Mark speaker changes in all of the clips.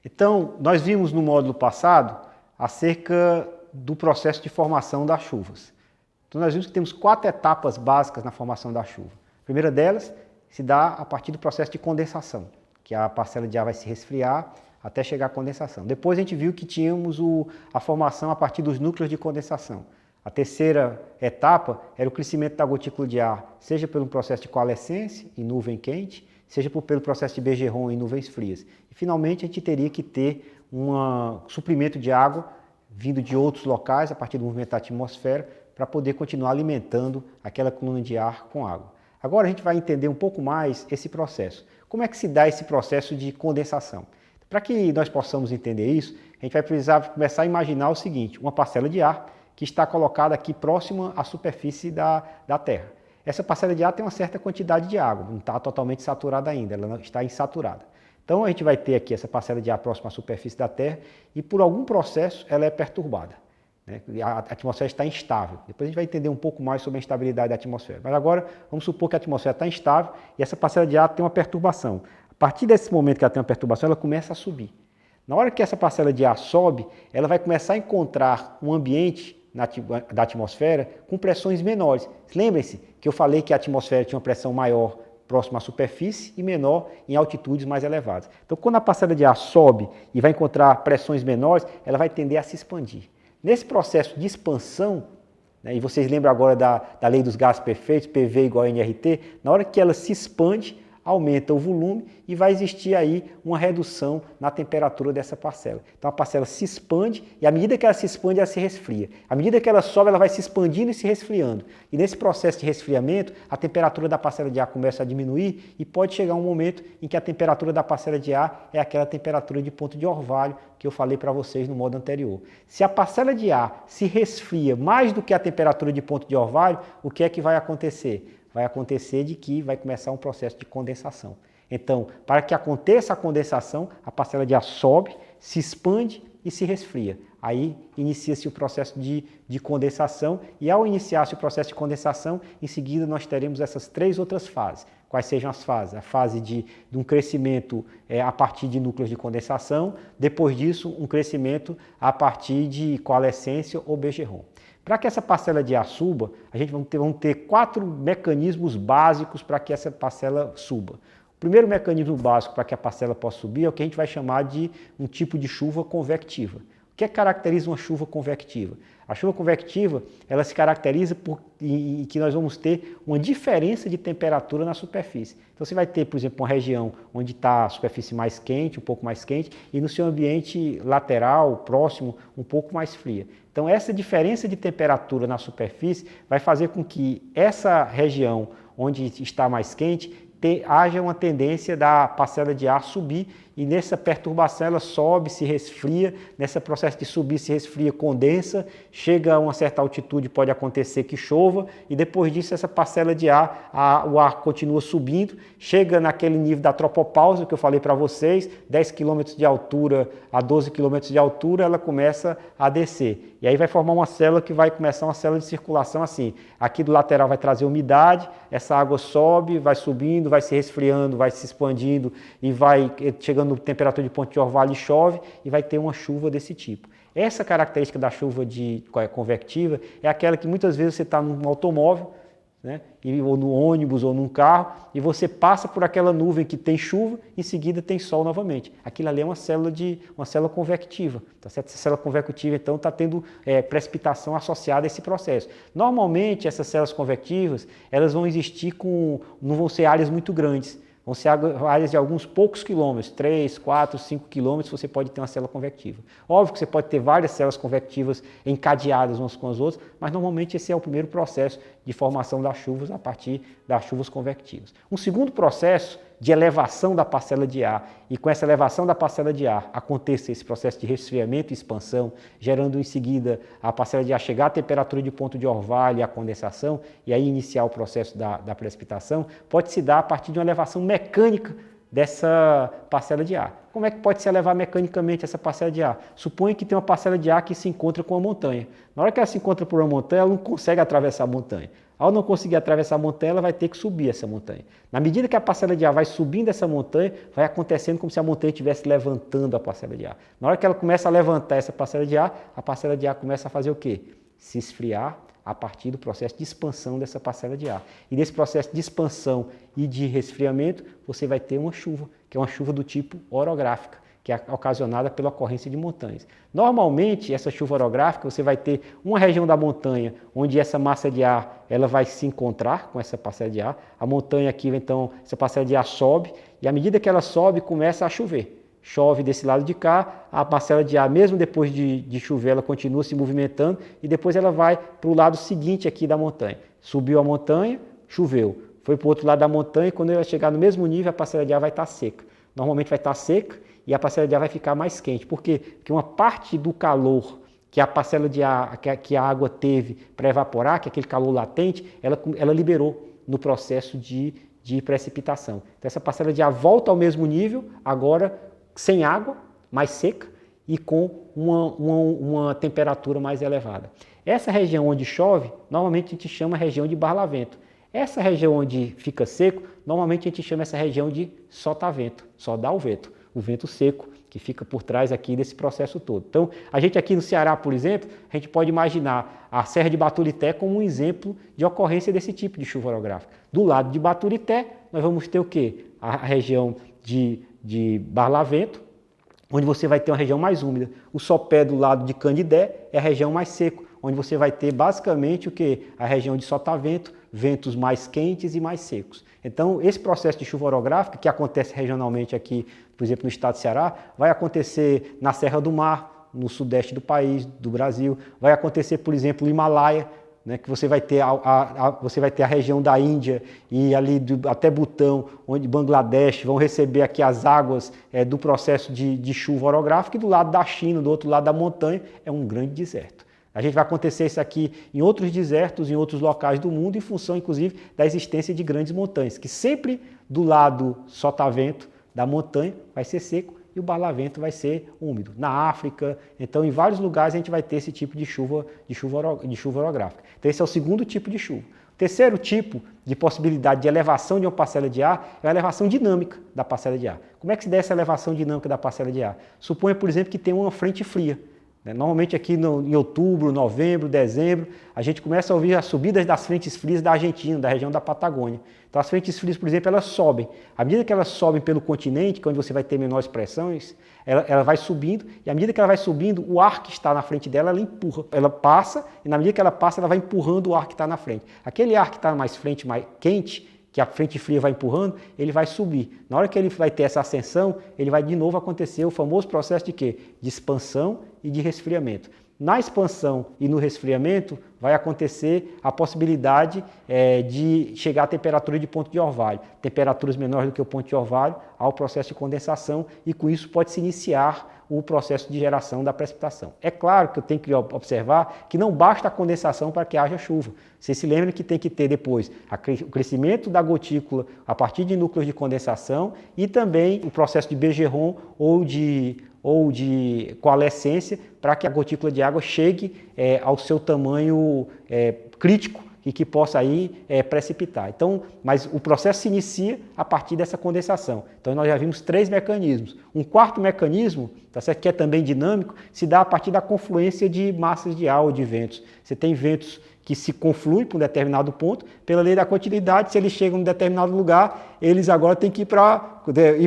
Speaker 1: Então, nós vimos no módulo passado acerca do processo de formação das chuvas. Então, nós vimos que temos 4 etapas básicas na formação da chuva. A primeira delas se dá a partir do processo de condensação, que a parcela de ar vai se resfriar até chegar à condensação. Depois a gente viu que tínhamos a formação a partir dos núcleos de condensação. A terceira etapa era o crescimento da gotícula de ar, seja pelo processo de coalescência em nuvem quente, seja pelo processo de Bergeron em nuvens frias. E finalmente a gente teria que ter um suprimento de água vindo de outros locais, a partir do movimento da atmosfera, para poder continuar alimentando aquela coluna de ar com água. Agora a gente vai entender um pouco mais esse processo. Como é que se dá esse processo de condensação? Para que nós possamos entender isso, a gente vai precisar começar a imaginar o seguinte: uma parcela de ar que está colocada aqui próxima à superfície da Terra. Essa parcela de ar tem uma certa quantidade de água, não está totalmente saturada ainda, ela está insaturada. Então a gente vai ter aqui essa parcela de ar próxima à superfície da Terra e por algum processo ela é perturbada. A atmosfera está instável. Depois a gente vai entender um pouco mais sobre a instabilidade da atmosfera. Mas agora vamos supor que a atmosfera está instável e essa parcela de ar tem uma perturbação. A partir desse momento que ela tem uma perturbação, ela começa a subir. Na hora que essa parcela de ar sobe, ela vai começar a encontrar um ambiente da atmosfera com pressões menores. Lembrem-se que eu falei que a atmosfera tinha uma pressão maior próxima à superfície e menor em altitudes mais elevadas. Então, quando a parcela de ar sobe e vai encontrar pressões menores, ela vai tender a se expandir. Nesse processo de expansão, e vocês lembram agora da lei dos gases perfeitos, PV igual a nRT, na hora que ela se expande, aumenta o volume e vai existir aí uma redução na temperatura dessa parcela. Então a parcela se expande e à medida que ela se expande, ela se resfria. À medida que ela sobe, ela vai se expandindo e se resfriando. E nesse processo de resfriamento, a temperatura da parcela de ar começa a diminuir e pode chegar um momento em que a temperatura da parcela de ar é aquela temperatura de ponto de orvalho que eu falei para vocês no módulo anterior. Se a parcela de ar se resfria mais do que a temperatura de ponto de orvalho, o que é que vai acontecer? Vai acontecer de que vai começar um processo de condensação. Então, para que aconteça a condensação, a parcela de ar sobe, se expande e se resfria. Aí inicia-se o processo de condensação e ao iniciar-se o processo de condensação, em seguida nós teremos essas 3 outras fases. Quais sejam as fases? A fase de um crescimento a partir de núcleos de condensação, depois disso um crescimento a partir de coalescência ou Bergeron. Para que essa parcela de ar suba, a gente vamos ter 4 mecanismos básicos para que essa parcela suba. O primeiro mecanismo básico para que a parcela possa subir é o que a gente vai chamar de um tipo de chuva convectiva. O que caracteriza uma chuva convectiva? A chuva convectiva, ela se caracteriza por que nós vamos ter uma diferença de temperatura na superfície. Então você vai ter, por exemplo, uma região onde está a superfície mais quente, um pouco mais quente, e no seu ambiente lateral, próximo, um pouco mais fria. Então essa diferença de temperatura na superfície vai fazer com que essa região onde está mais quente haja uma tendência da parcela de ar subir e nessa perturbação ela sobe, se resfria, nesse processo de subir, se resfria, condensa, chega a uma certa altitude, pode acontecer que chova e depois disso essa parcela de ar, o ar continua subindo, chega naquele nível da tropopausa que eu falei para vocês, 10 km de altura a 12 km de altura, ela começa a descer. E aí vai formar uma célula que vai começar uma célula de circulação assim. Aqui do lateral vai trazer umidade, essa água sobe, vai subindo, vai se resfriando, vai se expandindo e vai chegando na temperatura de ponto de orvalho e chove e vai ter uma chuva desse tipo. Essa característica da chuva convectiva é aquela que muitas vezes você está num automóvel, ou no ônibus ou num carro, e você passa por aquela nuvem que tem chuva, em seguida tem sol novamente. Aquilo ali é uma célula convectiva. Tá certo? Essa célula convectiva, então, está tendo precipitação associada a esse processo. Normalmente, essas células convectivas, elas vão existir não vão ser áreas muito grandes. Vão ser áreas de alguns poucos quilômetros, 3, 4, 5 quilômetros, você pode ter uma célula convectiva. Óbvio que você pode ter várias células convectivas encadeadas umas com as outras, mas normalmente esse é o primeiro processo de formação das chuvas a partir das chuvas convectivas. Um segundo processo de elevação da parcela de ar, e com essa elevação da parcela de ar aconteça esse processo de resfriamento e expansão, gerando em seguida a parcela de ar chegar à temperatura de ponto de orvalho e a condensação, e aí iniciar o processo da precipitação, pode se dar a partir de uma elevação mecânica dessa parcela de ar. Como é que pode se elevar mecanicamente essa parcela de ar? Suponha que tem uma parcela de ar que se encontra com uma montanha. Na hora que ela se encontra por uma montanha, ela não consegue atravessar a montanha. Ao não conseguir atravessar a montanha, ela vai ter que subir essa montanha. Na medida que a parcela de ar vai subindo essa montanha, vai acontecendo como se a montanha estivesse levantando a parcela de ar. Na hora que ela começa a levantar essa parcela de ar, a parcela de ar começa a fazer o quê? Se esfriar a partir do processo de expansão dessa parcela de ar. E nesse processo de expansão e de resfriamento, você vai ter uma chuva, que é uma chuva do tipo orográfica, que é ocasionada pela ocorrência de montanhas. Normalmente, essa chuva orográfica, você vai ter uma região da montanha onde essa massa de ar ela vai se encontrar com essa parcela de ar. A montanha aqui, então, essa parcela de ar sobe, e à medida que ela sobe, começa a chover. Chove desse lado de cá, a parcela de ar, mesmo depois de chover, ela continua se movimentando e depois ela vai para o lado seguinte aqui da montanha. Subiu a montanha, choveu. Foi para o outro lado da montanha e quando ela chegar no mesmo nível, a parcela de ar vai estar seca. Normalmente vai estar seca e a parcela de ar vai ficar mais quente. Por quê? Porque uma parte do calor que a parcela de ar, que a água teve para evaporar, que é aquele calor latente, ela liberou no processo de precipitação. Então essa parcela de ar volta ao mesmo nível, agora sem água, mais seca e com uma temperatura mais elevada. Essa região onde chove, normalmente a gente chama região de barlavento. Essa região onde fica seco, normalmente a gente chama essa região de sotavento, só dá o vento seco, que fica por trás aqui desse processo todo. Então, a gente aqui no Ceará, por exemplo, a gente pode imaginar a Serra de Baturité como um exemplo de ocorrência desse tipo de chuva orográfica. Do lado de Baturité, nós vamos ter o quê? A região de barlavento, onde você vai ter uma região mais úmida. O sopé do lado de Canidé é a região mais seco, onde você vai ter basicamente o que? A região de sotavento, ventos mais quentes e mais secos. Então, esse processo de chuva orográfica, que acontece regionalmente aqui, por exemplo, no estado de Ceará, vai acontecer na Serra do Mar, no sudeste do país, do Brasil, vai acontecer, por exemplo, no Himalaia, né, que você vai ter a região da Índia e ali até Butão, onde Bangladesh vão receber aqui as águas do processo de chuva orográfica, e do lado da China, do outro lado da montanha, é um grande deserto. A gente vai acontecer isso aqui em outros desertos, em outros locais do mundo, em função, inclusive, da existência de grandes montanhas, que sempre do lado sotavento da montanha vai ser seco e o barlavento vai ser úmido. Na África, então, em vários lugares a gente vai ter esse tipo de chuva orográfica. Então, esse é o segundo tipo de chuva. O terceiro tipo de possibilidade de elevação de uma parcela de ar é a elevação dinâmica da parcela de ar. Como é que se dá essa elevação dinâmica da parcela de ar? Suponha, por exemplo, que tem uma frente fria. Normalmente aqui em outubro, novembro, dezembro, a gente começa a ouvir as subidas das frentes frias da Argentina, da região da Patagônia. Então as frentes frias, por exemplo, elas sobem. À medida que elas sobem pelo continente, que é onde você vai ter menores pressões, ela vai subindo, e à medida que ela vai subindo, o ar que está na frente dela, ela empurra. Ela passa, e na medida que ela passa, ela vai empurrando o ar que está na frente. Aquele ar que está mais frente, mais quente, que a frente fria vai empurrando, ele vai subir. Na hora que ele vai ter essa ascensão, ele vai de novo acontecer o famoso processo de quê? De expansão e de resfriamento. Na expansão e no resfriamento, vai acontecer a possibilidade de chegar à temperatura de ponto de orvalho. Temperaturas menores do que o ponto de orvalho, ao processo de condensação, e com isso pode-se iniciar o processo de geração da precipitação. É claro que eu tenho que observar que não basta a condensação para que haja chuva. Você se lembra que tem que ter depois o crescimento da gotícula a partir de núcleos de condensação e também o processo de Bergeron ou de coalescência para que a gotícula de água chegue ao seu tamanho crítico e que possa aí precipitar. Então, mas o processo se inicia a partir dessa condensação. Então nós já vimos 3 mecanismos. Um quarto mecanismo, tá certo, que é também dinâmico, se dá a partir da confluência de massas de ar ou de ventos. Você tem ventos que se confluem para um determinado ponto, pela lei da continuidade, se eles chegam em um determinado lugar, eles agora têm que ir para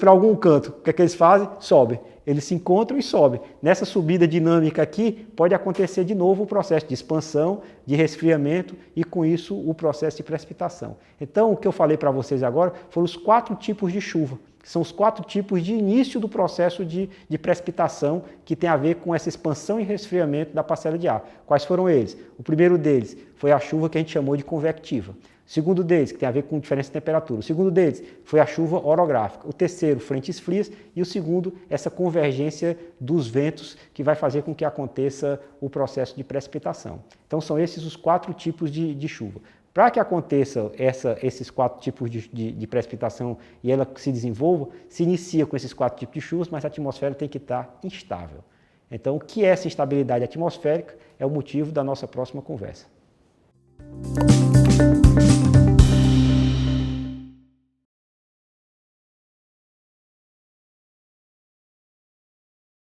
Speaker 1: algum canto. O que é que eles fazem? Sobem. Eles se encontram e sobem. Nessa subida dinâmica aqui, pode acontecer de novo o processo de expansão, de resfriamento e, com isso, o processo de precipitação. Então, o que eu falei para vocês agora foram os 4 tipos de chuva, que são os 4 tipos de início do processo de precipitação que tem a ver com essa expansão e resfriamento da parcela de ar. Quais foram eles? O primeiro deles foi a chuva que a gente chamou de convectiva. O segundo deles, que tem a ver com diferença de temperatura. O segundo deles foi a chuva orográfica. O terceiro, frentes frias. E o segundo, essa convergência dos ventos que vai fazer com que aconteça o processo de precipitação. Então são esses os 4 tipos de chuva. Para que aconteça esses 4 tipos de precipitação e ela se desenvolva, se inicia com esses 4 tipos de chuvas, mas a atmosfera tem que estar instável. Então, o que é essa instabilidade atmosférica é o motivo da nossa próxima conversa. Obrigado.